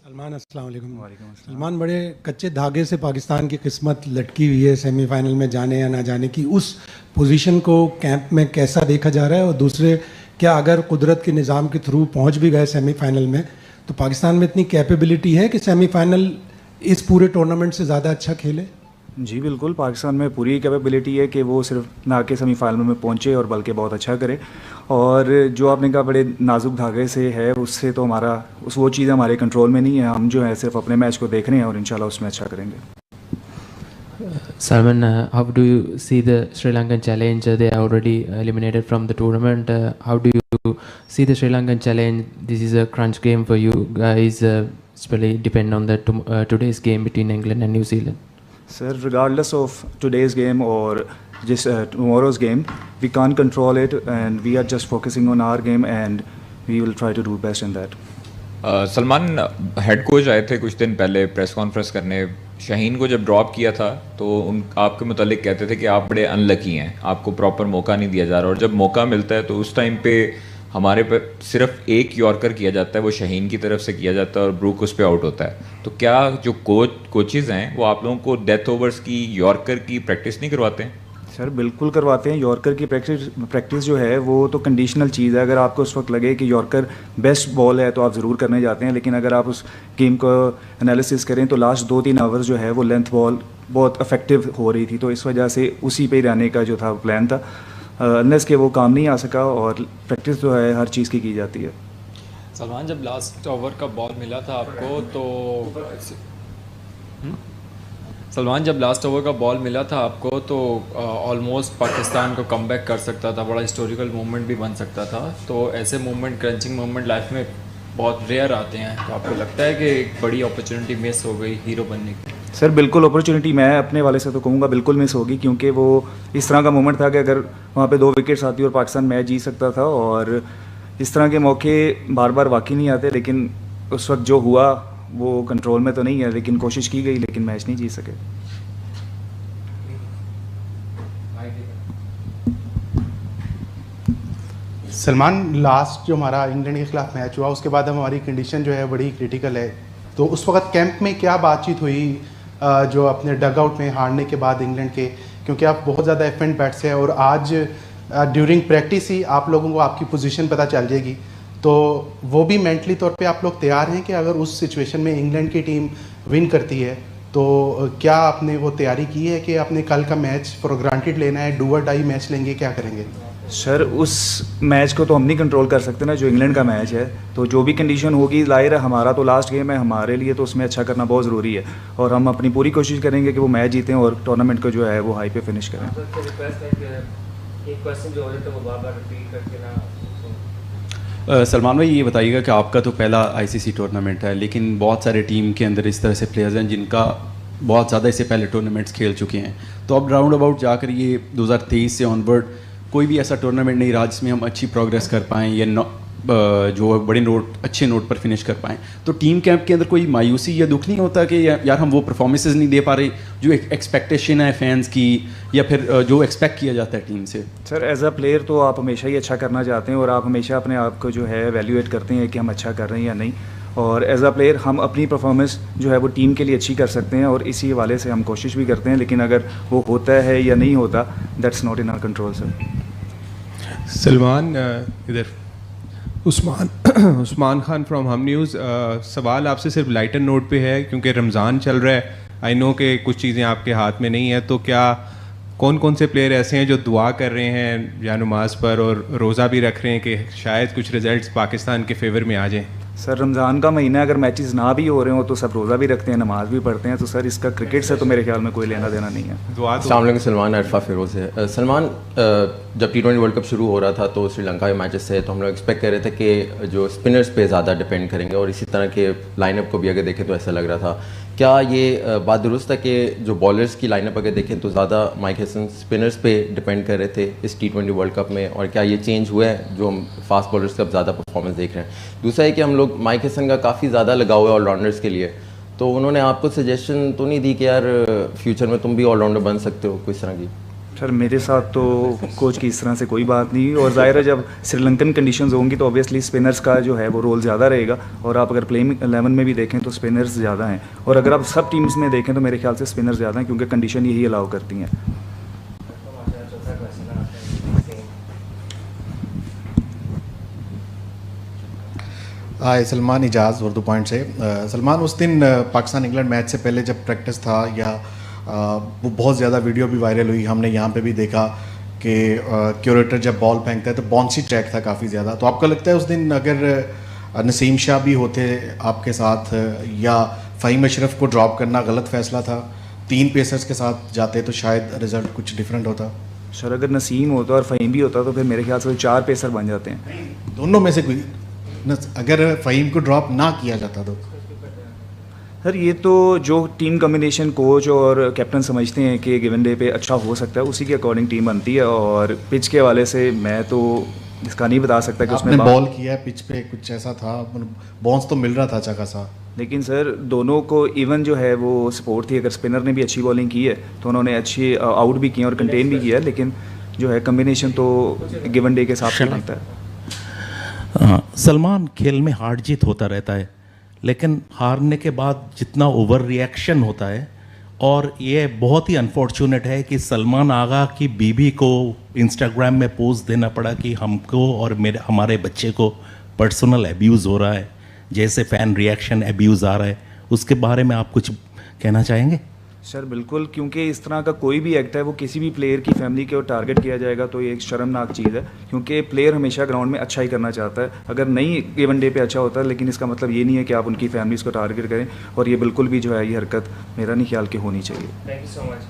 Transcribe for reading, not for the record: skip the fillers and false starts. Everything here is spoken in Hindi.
सलमान अस्सलाम वालेकुम। वालेकुम अस्सलाम। सलमान, बड़े कच्चे धागे से पाकिस्तान की किस्मत लटकी हुई है सेमीफाइनल में जाने या ना जाने की। उस पोजीशन को कैंप में कैसा देखा जा रहा है? और दूसरे, क्या अगर कुदरत के निज़ाम के थ्रू पहुंच भी गए सेमीफाइनल में तो पाकिस्तान में इतनी कैपेबिलिटी है कि सेमीफाइनल इस पूरे टूर्नामेंट से ज़्यादा अच्छा खेले? जी बिल्कुल, पाकिस्तान में पूरी कैपेबिलिटी है कि वो सिर्फ ना के सेमीफाइनल में पहुंचे और बल्कि बहुत अच्छा करे। और जो आपने कहा बड़े नाजुक धागे से है, उससे तो हमारा वो चीज़ हमारे कंट्रोल में नहीं है। हम जो है सिर्फ अपने मैच को देख रहे हैं और इंशाल्लाह उसमें अच्छा करेंगे। Salman, how do you see the Sri Lankan challenge? They are already eliminated from the tournament. How do you see the Sri Lankan challenge? This is a crunch game for you guys. Especially depend on the today's game between England and New Zealand. Sir, regardless of today's game or just tomorrow's game, we can't control it and we are just focusing on our game and we will try to do best in that. Salman, head coach आए थे कुछ दिन पहले प्रेस कॉन्फ्रेंस करने। शाहीन को जब ड्रॉप किया था तो उन आपके मुतालिक कहते थे कि आप बड़े अनलकी हैं, आपको प्रॉपर मौका नहीं दिया जा रहा। और जब मौका मिलता है तो उस टाइम पे हमारे पे सिर्फ एक यॉर्कर किया जाता है, वो शाहीन की तरफ से किया जाता है और ब्रूक उस पर आउट होता है। तो क्या जो कोचेज़ हैं वो आप लोगों को डेथ ओवर्स की, यॉर्कर की प्रैक्टिस नहीं करवाते हैं? सर बिल्कुल करवाते हैं। यॉर्कर की प्रैक्टिस जो है वो तो कंडीशनल चीज़ है। अगर आपको उस वक्त लगे कि यॉर्कर बेस्ट बॉल है तो आप ज़रूर करने जाते हैं, लेकिन अगर आप उस गेम को एनालिसिस करें तो लास्ट 2-3 आवर्स जो है वो लेंथ बॉल बहुत इफेक्टिव हो रही थी, तो इस वजह से उसी पे रहने का जो था प्लान था। अनलेस के वो काम नहीं आ सका और प्रैक्टिस जो है हर चीज़ की जाती है। सलमान, जब लास्ट ओवर का बॉल मिला था आपको तो सलमान जब लास्ट ओवर का बॉल मिला था आपको तो ऑलमोस्ट पाकिस्तान को कमबैक कर सकता था, बड़ा हिस्टोरिकल मोमेंट भी बन सकता था। तो ऐसे मोमेंट, क्रंचिंग मोमेंट लाइफ में बहुत रेयर आते हैं। तो आपको लगता है कि एक बड़ी अपॉर्चुनिटी मिस हो गई हीरो बनने की? सर बिल्कुल, अपॉर्चुनिटी मैं अपने वाले से तो कहूँगा बिल्कुल मिस होगी, क्योंकि वो इस तरह का मोमेंट था कि अगर वहाँ पे 2 विकेट्स आती और पाकिस्तान मैच जीत सकता था। और इस तरह के मौके बार बार वाकई नहीं आते, लेकिन उस वक्त जो हुआ वो कंट्रोल में तो नहीं है, लेकिन कोशिश की गई, लेकिन मैच नहीं जीत सके। सलमान, लास्ट जो हमारा इंग्लैंड के खिलाफ मैच हुआ उसके बाद हमारी कंडीशन जो है बड़ी क्रिटिकल है, तो उस वक्त कैंप में क्या बातचीत हुई जो अपने डग आउट में हारने के बाद इंग्लैंड के, क्योंकि आप बहुत ज़्यादा एफेंड बैट्स हैं और आज ड्यूरिंग प्रैक्टिस ही आप लोगों को आपकी पोजीशन पता चल जाएगी, तो वो भी मेंटली तौर पे आप लोग तैयार हैं कि अगर उस सिचुएशन में इंग्लैंड की टीम विन करती है तो क्या आपने वो तैयारी की है कि आपने कल का मैच फॉर ग्रांटेड लेना है, डू और डाई मैच लेंगे, क्या करेंगे? सर उस मैच को तो हम नहीं कंट्रोल कर सकते ना, जो इंग्लैंड का मैच है, तो जो भी कंडीशन होगी, जाहिर है हमारा तो लास्ट गेम है, हमारे लिए तो उसमें अच्छा करना बहुत ज़रूरी है और हम अपनी पूरी कोशिश करेंगे कि वो मैच जीतें और टूर्नामेंट को जो है वो हाई पे फिनिश करें। सलमान भाई, ये बताइएगा कि आपका तो पहला आईसीसी टूर्नामेंट है, लेकिन बहुत सारे टीम के अंदर इस तरह से प्लेयर्स हैं जिनका बहुत ज़्यादा इससे पहले टूर्नामेंट्स खेल चुके हैं, तो अब राउंड अबाउट जाकर ये 2023 से ऑनवर्ड कोई भी ऐसा टूर्नामेंट नहीं रहा जिसमें हम अच्छी प्रोग्रेस कर पाएँ या जो बड़े अच्छे नोट पर फिनिश कर पाएँ, तो टीम कैंप के अंदर कोई मायूसी या दुख नहीं होता कि यार हम वो परफॉर्मेंसेस नहीं दे पा रहे जो एक एक्सपेक्टेशन है फैंस की या फिर जो एक्सपेक्ट किया जाता है टीम से? सर एज अ प्लेयर तो आप हमेशा ही अच्छा करना चाहते हैं और आप हमेशा अपने आप को जो है एवेल्यूएट करते हैं कि हम अच्छा कर रहे हैं या नहीं, और एज अ प्लेयर हम अपनी परफॉर्मेंस जो है वो टीम के लिए अच्छी कर सकते हैं और इसी हवाले से हम कोशिश भी करते हैं, लेकिन अगर वो होता है या नहीं होता, that's not in our control. Sir Salman, इधर उस्मान खान फ्रॉम हम न्यूज़। सवाल आपसे सिर्फ लाइटर नोट पे है, क्योंकि रमज़ान चल रहा है, आई नो कि कुछ चीज़ें आपके हाथ में नहीं है, तो क्या कौन कौन से प्लेयर ऐसे हैं जो दुआ कर रहे हैं या नमाज पर और रोज़ा भी रख रहे हैं कि शायद कुछ रिजल्ट्स पाकिस्तान के फेवर में आ जाएं? सर रमज़ान का महीना, अगर मैचेस ना भी हो रहे हो तो सब रोज़ा भी रखते हैं, नमाज भी पढ़ते हैं, तो सर इसका क्रिकेट से तो मेरे ख्याल में कोई लेना देना नहीं है। अस्सलाम वालेकुम सलमान, अरफा फिरोज़ है। सलमान, जब T20 वर्ल्ड कप शुरू हो रहा था तो श्रीलंका के मैचेस से तो हम लोग एक्सपेक्ट कर रहे थे कि जो स्पिनर्स पे ज़्यादा डिपेंड करेंगे और इसी तरह के लाइनअप को भी अगर देखें तो ऐसा लग रहा था। क्या ये बात दुरुस्त है कि जो बॉलर्स की लाइनअप अगर देखें तो ज़्यादा माइक हैसन स्पिनर्स पे डिपेंड कर रहे थे इस T20 वर्ल्ड कप में, और क्या ये चेंज हुआ है जो हम फास्ट बॉलर्स का ज़्यादा परफॉर्मेंस देख रहे हैं? दूसरा है कि हम लोग माइक हैसन का काफ़ी ज़्यादा लगाव है ऑलराउंडर्स के लिए, तो उन्होंने आपको सजेशन तो नहीं दी कि यार फ्यूचर में तुम भी ऑलराउंडर बन सकते हो, कोई इस तरह की? सर मेरे साथ तो कोच की इस तरह से कोई बात नहीं, और ज़ाहिर है जब श्रीलंकन कंडीशंस होंगी तो ऑब्वियसली स्पिनर्स का जो है वो रोल ज़्यादा रहेगा, और आप अगर प्लेइंग 11 में भी देखें तो स्पिनर्स ज़्यादा हैं, और अगर आप सब टीम्स में देखें तो मेरे ख्याल से स्पिनर्स ज़्यादा हैं क्योंकि कंडीशन यही अलाउ करती हैं। हाय सलमान, इजाज़ उर्दू पॉइंट से। सलमान, उस दिन पाकिस्तान इंग्लैंड मैच से पहले जब प्रैक्टिस था या वो बहुत ज़्यादा वीडियो भी वायरल हुई, हमने यहाँ पे भी देखा कि क्यूरेटर जब बॉल फेंकता है तो बाउंसी ट्रैक था काफ़ी ज़्यादा। तो आपको लगता है उस दिन अगर नसीम शाह भी होते आपके साथ या फ़हीम अशरफ को ड्रॉप करना गलत फ़ैसला था, 3 पेसर्स के साथ जाते तो शायद रिज़ल्ट कुछ डिफरेंट होता? सर अगर नसीम होता और फ़हीम भी होता तो फिर मेरे ख्याल से 4 पेसर बन जाते हैं। दोनों में से कोई, अगर फ़हीम को ड्रॉप ना किया जाता तो? सर ये तो जो टीम कम्बिनेशन कोच और कैप्टन समझते हैं कि गिवन डे पे अच्छा हो सकता है, उसी के अकॉर्डिंग टीम बनती है, और पिच के हवाले से मैं तो इसका नहीं बता सकता कि उसमें बॉल किया है पिच पे, कुछ ऐसा था, बाउंस तो मिल रहा था अच्छा खासा। लेकिन सर दोनों को इवन जो है वो सपोर्ट थी। अगर स्पिनर ने भी अच्छी बॉलिंग की है तो उन्होंने अच्छी आउट भी किए और कंटेन भी किया, लेकिन जो है कम्बिनेशन तो गिवन डे के हिसाब से बनता है। सलमान, खेल में हार जीत होता रहता है, लेकिन हारने के बाद जितना ओवर रिएक्शन होता है, और ये बहुत ही अनफॉर्चुनेट है कि सलमान आगा की बीवी को इंस्टाग्राम में पोस्ट देना पड़ा कि हमको और हमारे बच्चे को पर्सनल अब्यूज़ हो रहा है, जैसे फ़ैन रिएक्शन अब्यूज़ आ रहा है, उसके बारे में आप कुछ कहना चाहेंगे? सर बिल्कुल, क्योंकि इस तरह का कोई भी एक्ट है वो किसी भी प्लेयर की फैमिली के और टारगेट किया जाएगा तो ये एक शर्मनाक चीज़ है, क्योंकि प्लेयर हमेशा ग्राउंड में अच्छा ही करना चाहता है। अगर नहीं गिवन डे पे अच्छा होता है, लेकिन इसका मतलब ये नहीं है कि आप उनकी फैमिलीज़ को टारगेट करें, और ये बिल्कुल भी जो है ये हरकत मेरा नहीं ख्याल कि होनी चाहिए। Thank you so much.